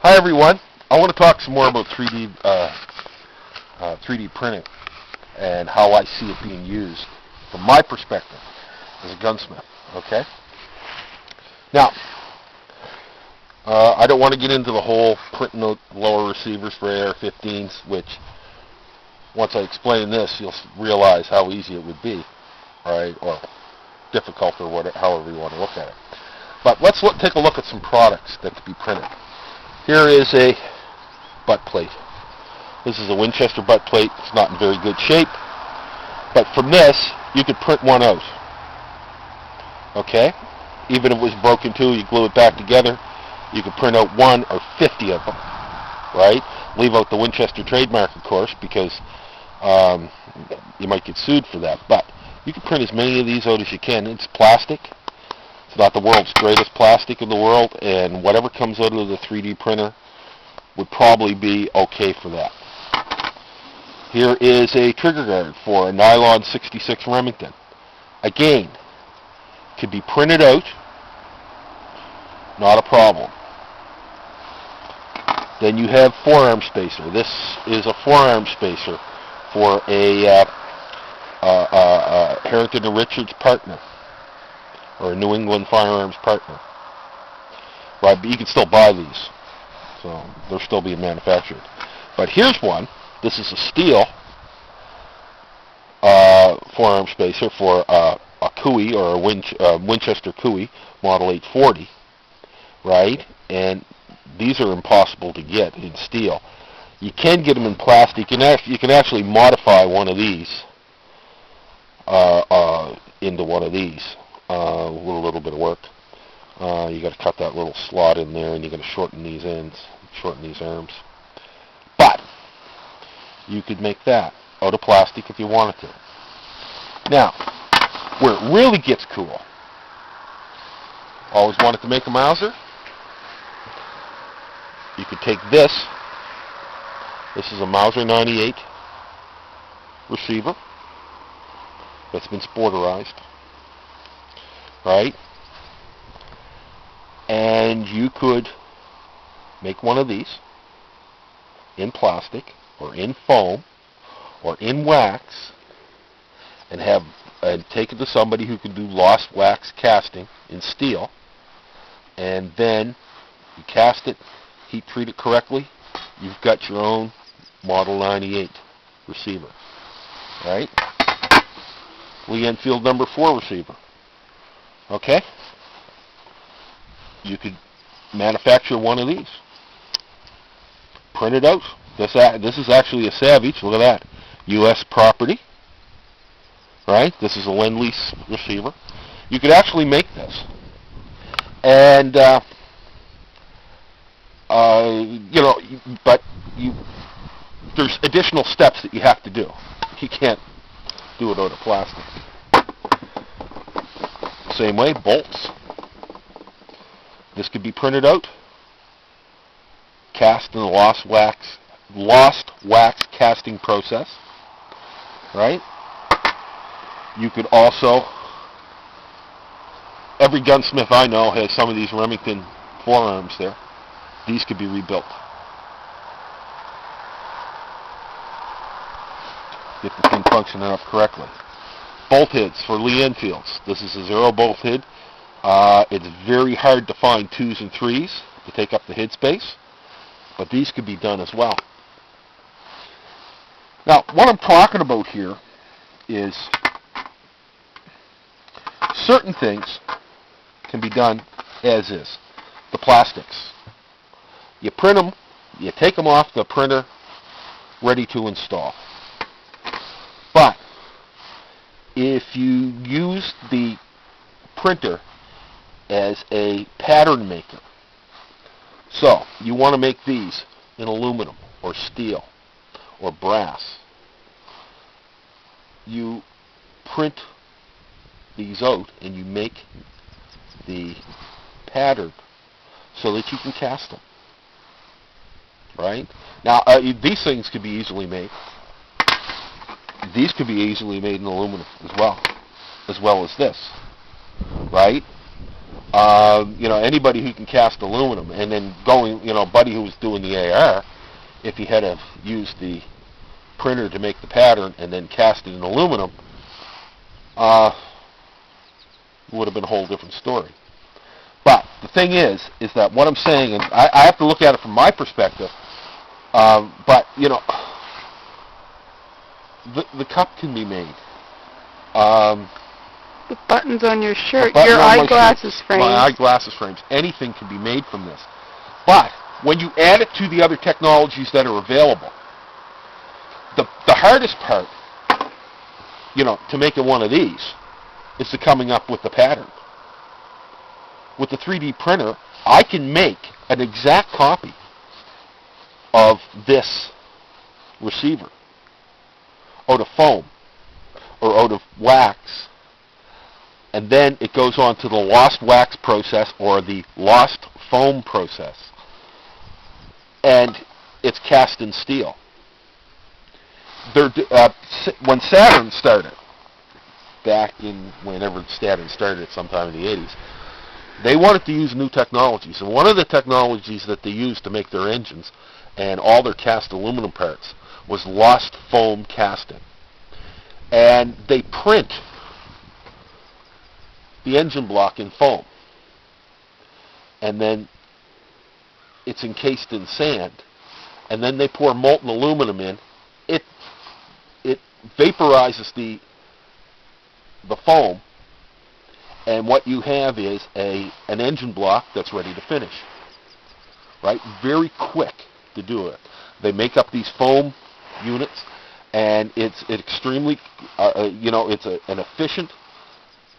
Hi everyone. I want to talk some more about 3D printing and how I see it being used from my perspective as a gunsmith. Okay. Now, I don't want to get into the whole printing out lower receivers for AR-15s, which once I explain this, you'll realize how easy it would be, right? Or difficult, or whatever, however you want to look at it. But let's take a look at some products that could be printed. Here is a butt plate. This is a Winchester butt plate. It's not in very good shape, but from this you could print one out. Okay? Even if it was broken too, you glue it back together. You could print out 1 or 50 of them, right? Leave out the Winchester trademark, of course, because you might get sued for that. But you can print as many of these out as you can. It's plastic. It's not the world's greatest plastic in the world, and whatever comes out of the 3D printer would probably be okay for that. Here is a trigger guard for a nylon 66 Remington. Again, could be printed out, not a problem. Then you have forearm spacer. This is a forearm spacer for a Harrington and Richards partner, or a New England Firearms partner. Right, but you can still buy these, so they're still being manufactured. But here's one. This is a steel forearm spacer for a Cooey, or a Winchester Cooey Model 840, right? And these are impossible to get in steel. You can get them in plastic. You can actually modify one of these into one of these with a little bit of work. You got to cut that little slot in there, and you got to shorten these ends, shorten these arms. But you could make that out of plastic if you wanted to. Now, where it really gets cool, always wanted to make a Mauser? You could take this. This is a Mauser 98 receiver that's been sporterized, right? And you could make one of these in plastic, or in foam, or in wax, and take it to somebody who can do lost wax casting in steel, and then you cast it, heat treat it correctly, you've got your own Model 98 receiver, right? Lee Enfield number 4 receiver. Okay? You could manufacture one of these. Print it out. This is actually a Savage. Look at that. U.S. property. Right? This is a Lend-Lease receiver. You could actually make this. And, there's additional steps that you have to do. You can't do it out of plastic. Same way, bolts. This could be printed out, cast in the lost wax casting process, right? You could also, every gunsmith I know has some of these Remington forearms there. These could be rebuilt. Get the thing functioning up correctly. Bolt heads for Lee Enfields. This is a 0 bolt head. It's very hard to find 2s and 3s to take up the head space, but these could be done as well. Now, what I'm talking about here is certain things can be done as is. The plastics. You print them, you take them off the printer, ready to install. But if you use the printer as a pattern maker, so you want to make these in aluminum or steel or brass, you print these out and you make the pattern so that you can cast them. Right? Now, these things could be easily made. These could be easily made in aluminum as well as this. Right? Anybody who can cast aluminum, and then going, Buddy who was doing the AR, if he had to use the printer to make the pattern and then cast it in aluminum, would have been a whole different story. But the thing is that what I'm saying, and I have to look at it from my perspective, but, the cup can be made. The buttons on your shirt, your eyeglasses frames. My eyeglasses frames. Anything can be made from this. But when you add it to the other technologies that are available, the hardest part, to making one of these is to coming up with the pattern. With the 3D printer, I can make an exact copy of this receiver out of foam or out of wax, and then it goes on to the lost wax process or the lost foam process, and it's cast in steel. When Saturn started, back in whenever Saturn started, sometime in the 80s, they wanted to use new technologies, and one of the technologies that they used to make their engines and all their cast aluminum parts was lost foam casting. And they print the engine block in foam, and then it's encased in sand, and then they pour molten aluminum in. It vaporizes the foam, and what you have is an engine block that's ready to finish. Right? Very quick to do it. They make up these foam units, and it's extremely, it's an efficient,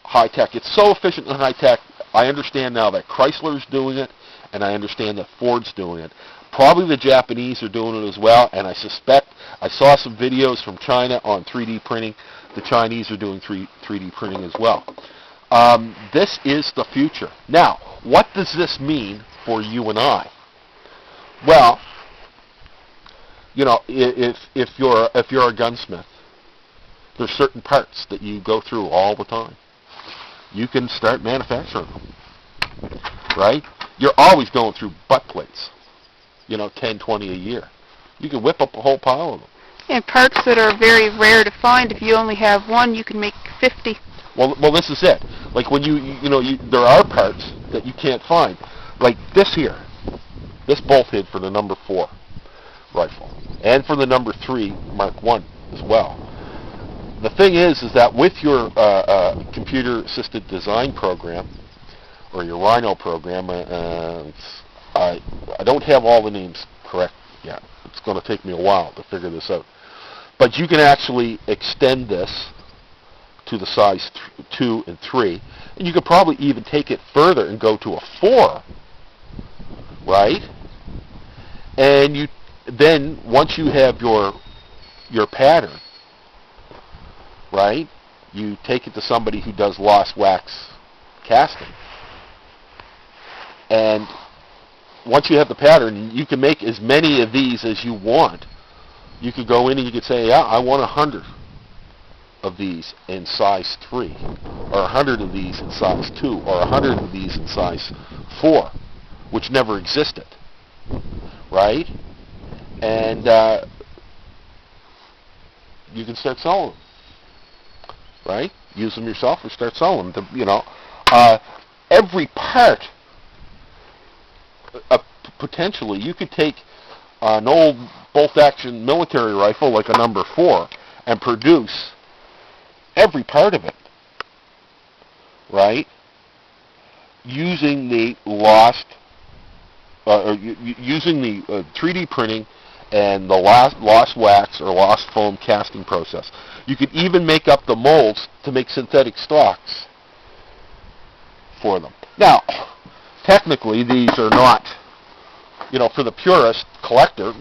high-tech. It's so efficient and high-tech, I understand now that Chrysler's doing it, and I understand that Ford's doing it. Probably the Japanese are doing it as well, and I suspect, I saw some videos from China on 3D printing. The Chinese are doing 3D printing as well. This is the future. Now, what does this mean for you and I? Well, if you're a gunsmith, there's certain parts that you go through all the time. You can start manufacturing them, right? You're always going through butt plates, 10, 20 a year. You can whip up a whole pile of them. And parts that are very rare to find. If you only have one, you can make 50. Well, this is it. Like when there are parts that you can't find, like this here, this bolt head for the number 4 rifle, and for the number 3 Mark I as well. The thing is that with your computer-assisted design program, or your Rhino program, I don't have all the names correct yet. It's going to take me a while to figure this out. But you can actually extend this to the size 2 and 3, and you could probably even take it further and go to a 4, right? And then once you have your pattern, right, you take it to somebody who does lost wax casting, and once you have the pattern, you can make as many of these as you want. You could go in and you could say, yeah, I want 100 of these in size 3, or 100 of these in size 2, or 100 of these in size 4, which never existed, right? And you can start selling them, right? Use them yourself or start selling them. Every part, potentially, you could take an old bolt-action military rifle like a number 4 and produce every part of it, right? Using the using the 3D printing and the lost wax or lost foam casting process. You could even make up the molds to make synthetic stocks for them. Now, technically, these are not, for the purist collector,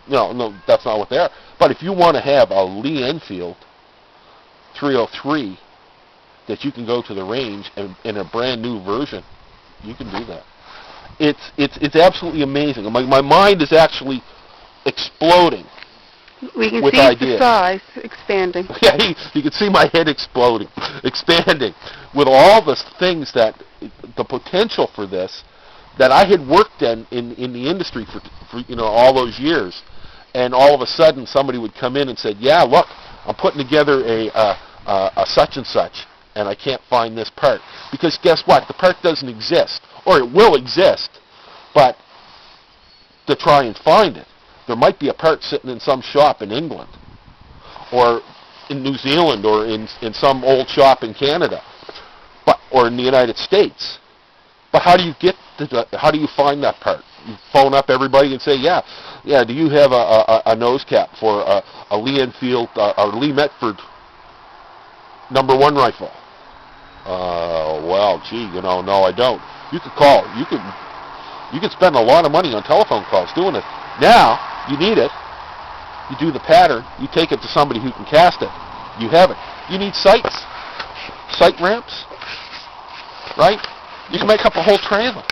no, that's not what they are. But if you want to have a Lee Enfield 303 that you can go to the range and in a brand new version, you can do that. It's absolutely amazing. My mind is actually exploding. We can with see ideas. The size expanding. Yeah, you can see my head expanding with all the things that the potential for this, that I had worked in the industry for all those years, and all of a sudden somebody would come in and said, yeah, look, I'm putting together a such and such, and I can't find this part. Because guess what? The part doesn't exist. Or it will exist, but to try and find it, there might be a part sitting in some shop in England, or in New Zealand, or in some old shop in Canada, or in the United States. But how do you how do you find that part? You phone up everybody and say, yeah, do you have a nose cap for a Lee Enfield, a Lee Metford #1 rifle? Well, gee, no, I don't. You could call. You could spend a lot of money on telephone calls doing it. Now, you need it. You do the pattern. You take it to somebody who can cast it. You have it. You need sights, sight ramps, right? You can make up a whole tray of them.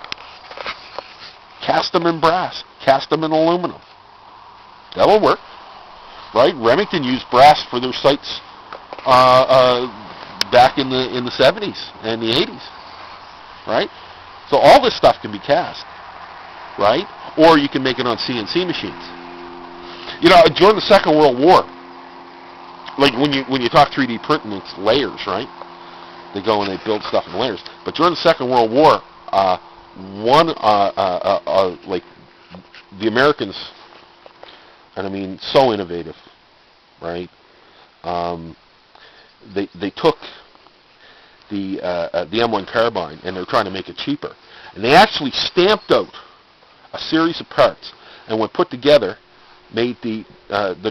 Cast them in brass. Cast them in aluminum. That'll work, right? Remington used brass for their sights back in the 70s and the 80s, right? So all this stuff can be cast, right? Or you can make it on CNC machines. During the Second World War, like when you talk 3D printing, it's layers, right? They go and they build stuff in layers. But during the Second World War, like the Americans, and I mean so innovative, right? They took the M1 carbine and they're trying to make it cheaper, and they actually stamped out a series of parts, and when put together, made the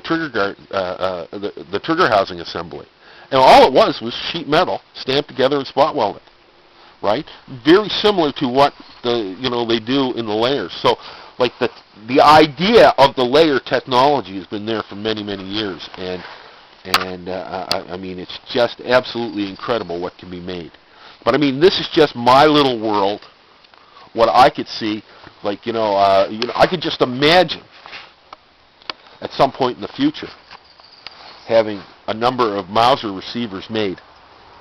trigger guard, the trigger housing assembly. And all it was sheet metal stamped together and spot welded, right? Very similar to what they do in the layers. So, like the idea of the layer technology has been there for many, many years, and I mean it's just absolutely incredible what can be made. But I mean, this is just my little world. What I could see, like I could just imagine at some point in the future having a number of Mauser receivers made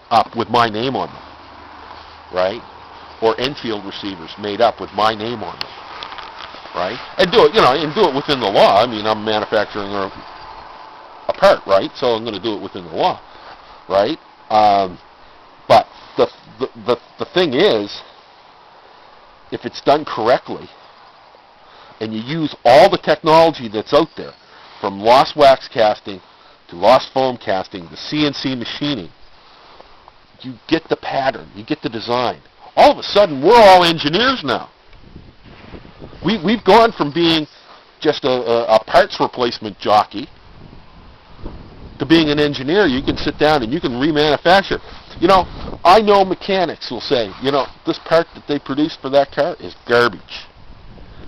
up with my name on them, right? Or Enfield receivers made up with my name on them, right? And do it within the law. I mean, I'm manufacturing a part, right? So I'm going to do it within the law, right? But the thing is, if it's done correctly, and you use all the technology that's out there, from lost wax casting to lost foam casting to CNC machining, you get the pattern, you get the design. All of a sudden, we're all engineers now. We've gone from being just a parts replacement jockey to being an engineer. You can sit down and you can remanufacture. I know mechanics will say, this part that they produced for that car is garbage.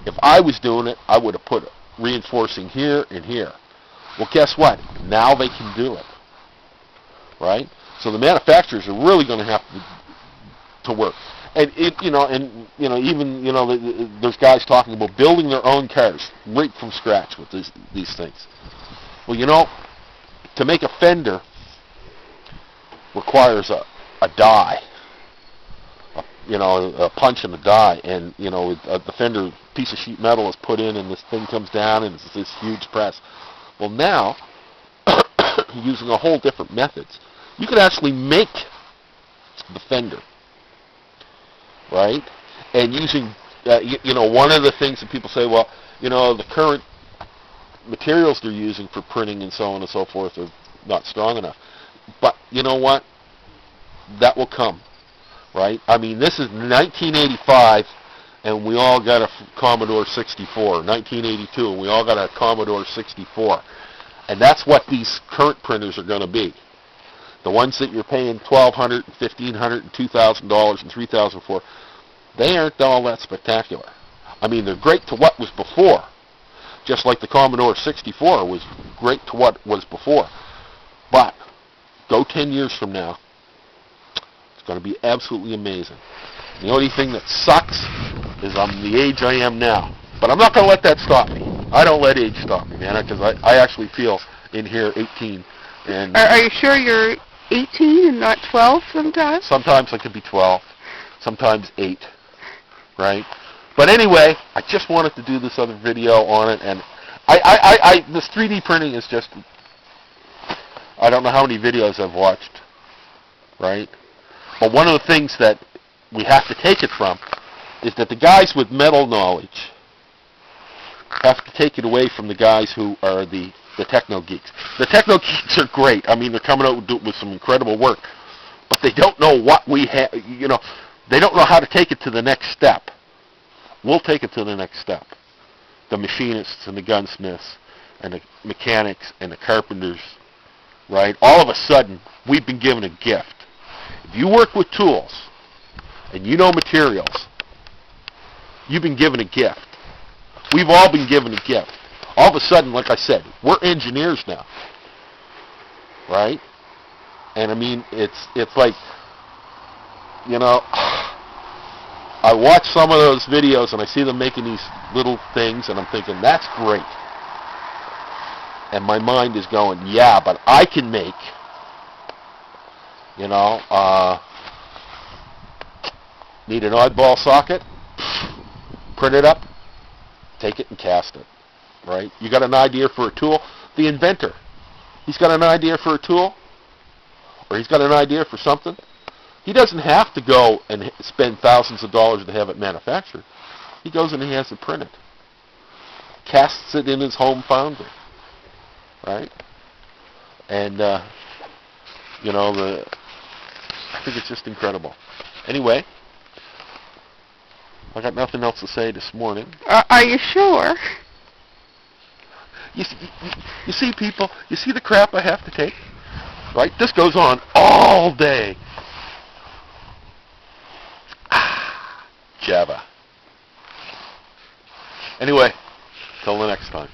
If I was doing it, I would have put reinforcing here and here. Well, guess what? Now they can do it, right? So the manufacturers are really going to have to work. And even there's guys talking about building their own cars right from scratch with these things. Well, to make a fender requires a die. A punch and a die, and the fender piece of sheet metal is put in, and this thing comes down, and it's this huge press. Well, now, using a whole different methods, you could actually make the fender, right? And using, one of the things that people say, well, the current materials they're using for printing and so on and so forth are not strong enough. But you know what? That will come. Right? I mean, this is 1985, and we all got a Commodore 64. 1982, and we all got a Commodore 64. And that's what these current printers are going to be. The ones that you're paying $1,200, $1,500, and $2,000 and $3,000 for, they aren't all that spectacular. I mean, they're great to what was before, just like the Commodore 64 was great to what was before. But go 10 years from now, going to be absolutely amazing. The only thing that sucks is I'm the age I am now. But I'm not going to let that stop me. I don't let age stop me, man, because I actually feel in here 18. And Are you sure you're 18 and not 12 sometimes? Sometimes I could be 12. sometimes 8, right? But anyway, I just wanted to do this other video on it, and this 3D printing is just, I don't know how many videos I've watched, right? But one of the things that we have to take it from is that the guys with metal knowledge have to take it away from the guys who are the techno geeks. The techno geeks are great. I mean, they're coming out with some incredible work, but they don't know what we have, they don't know how to take it to the next step. We'll take it to the next step. The machinists and the gunsmiths and the mechanics and the carpenters, right? All of a sudden, we've been given a gift. If you work with tools and you know materials, you've been given a gift. We've all been given a gift. All of a sudden, like I said, we're engineers now, right? And I mean, it's like, I watch some of those videos and I see them making these little things and I'm thinking, that's great. And my mind is going, yeah, but I can make, need an oddball socket, print it up, take it and cast it, right? You got an idea for a tool? The inventor, he's got an idea for a tool, or he's got an idea for something. He doesn't have to go and spend thousands of dollars to have it manufactured. He goes and he has it printed, casts it in his home foundry, right? And I think it's just incredible. Anyway, I got nothing else to say this morning. Are you sure? You see, people, you see the crap I have to take? Right? This goes on all day. Java. Anyway, till the next time.